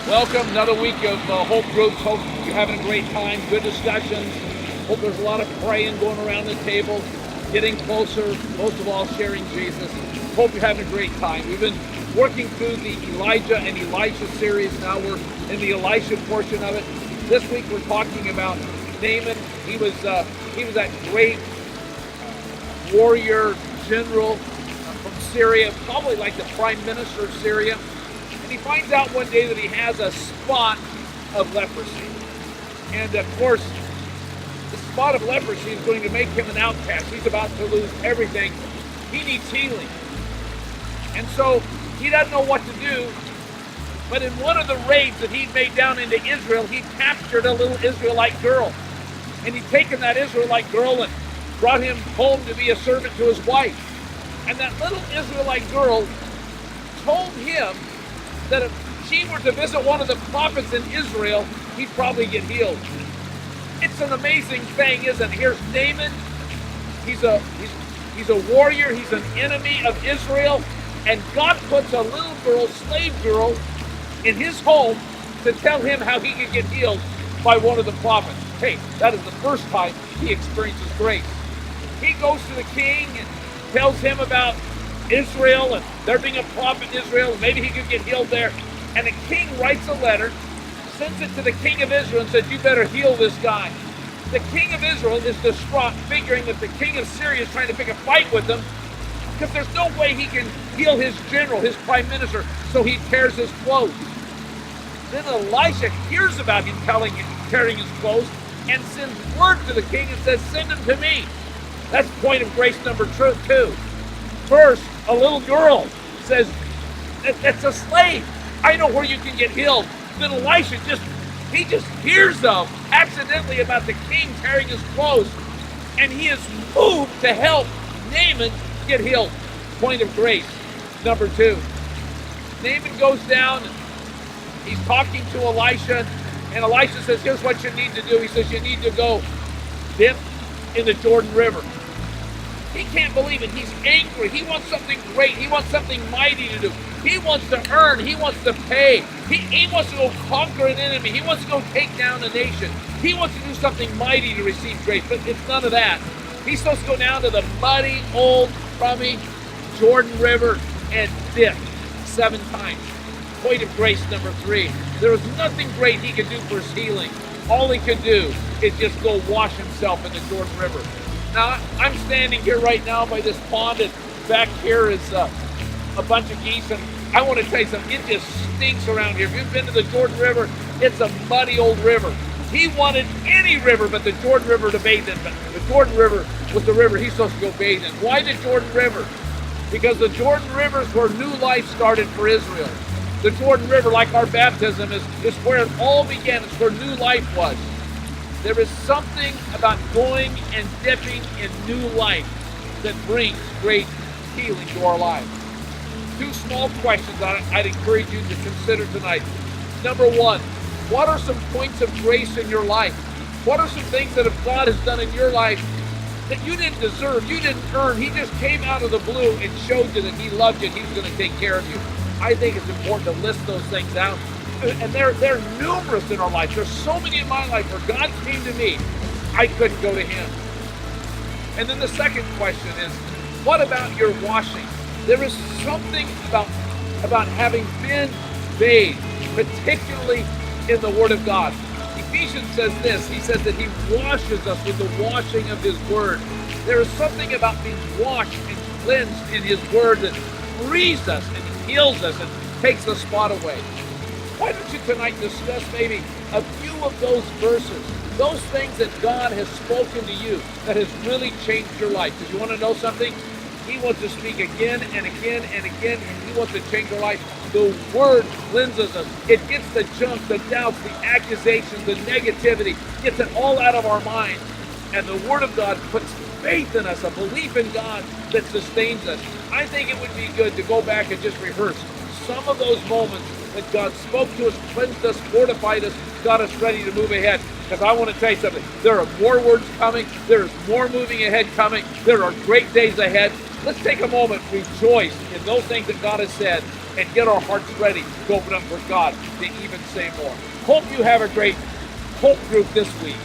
Welcome, another week of Hope Groups. Hope you're having a great time, good discussions. Hope there's a lot of praying going around the table, getting closer, most of all sharing Jesus. Hope you're having a great time. We've been working through the Elijah and Elisha series. Now we're in the Elisha portion of it. This week we're talking about Naaman. He was that great warrior general from Syria, probably like the prime minister of Syria. And he finds out one day that he has a spot of leprosy. And of course, the spot of leprosy is going to make him an outcast. He's about to lose everything. He needs healing. And so he doesn't know what to do. But in one of the raids that he'd made down into Israel, he captured a little Israelite girl. And he'd taken that Israelite girl and brought him home to be a servant to his wife. And that little Israelite girl told him that if she were to visit one of the prophets in Israel, he'd probably get healed. It's an amazing thing, isn't it? Here's Naaman. He's a warrior. He's an enemy of Israel. And God puts a little girl, slave girl, in his home to tell him how he can get healed by one of the prophets. Hey, that is the first time he experiences grace. He goes to the king and tells him about Israel and there being a prophet in Israel, and maybe he could get healed there. And the king writes a letter, sends it to the king of Israel and says, you better heal this guy. The king of Israel is distraught, figuring that the king of Syria is trying to pick a fight with him, because there's no way he can heal his general, his prime minister, so he tears his clothes. Then Elisha hears about him tearing his clothes and sends word to the king and says, send him to me. That's point of grace number 2. First, a little girl says, that's a slave. I know where you can get healed. Then Elisha just hears accidentally about the king tearing his clothes, and he is moved to help Naaman get healed. Point of grace number 2. Naaman goes down, and he's talking to Elisha, and Elisha says, here's what you need to do. He says, you need to go dip in the Jordan River. He can't believe it. He's angry. He wants something great. He wants something mighty to do. He wants to earn. He wants to pay. He wants to go conquer an enemy. He wants to go take down a nation. He wants to do something mighty to receive grace, but it's none of that. He's supposed to go down to the muddy, old, crummy Jordan River and dip 7 times. Point of grace number 3. There was nothing great he could do for his healing. All he could do is just go wash himself in the Jordan River. Now, I'm standing here right now by this pond, and back here is a bunch of geese, and I want to tell you something, it just stinks around here. If you've been to the Jordan River, it's a muddy old river. He wanted any river but the Jordan River to bathe in, but the Jordan River was the river he's supposed to go bathe in. Why the Jordan River? Because the Jordan River is where new life started for Israel. The Jordan River, like our baptism, is where it all began. It's where new life was. There is something about going and dipping in new life that brings great healing to our lives. 2 small questions I'd encourage you to consider tonight. Number 1, what are some points of grace in your life? What are some things that if God has done in your life that you didn't deserve, you didn't earn? He just came out of the blue and showed you that he loved you and he was going to take care of you. I think it's important to list those things out. And they're numerous in our life. There's so many in my life where God came to me, I couldn't go to him. And then the second question is, what about your washing? There is something about having been bathed, particularly in the Word of God. Ephesians says this, he says that he washes us with the washing of his Word. There is something about being washed and cleansed in his Word that frees us and heals us and takes the spot away. Why don't you tonight discuss maybe a few of those verses, those things that God has spoken to you that has really changed your life? Because you want to know something? He wants to speak again and again and again, and he wants to change your life. The Word cleanses us. It gets the junk, the doubts, the accusations, the negativity, gets it all out of our mind. And the Word of God puts faith in us, a belief in God that sustains us. I think it would be good to go back and just rehearse some of those moments that God spoke to us, cleansed us, fortified us, got us ready to move ahead. Because I want to tell you something. There are more words coming. There is more moving ahead coming. There are great days ahead. Let's take a moment, rejoice in those things that God has said, and get our hearts ready to open up for God to even say more. Hope you have a great Hope group this week.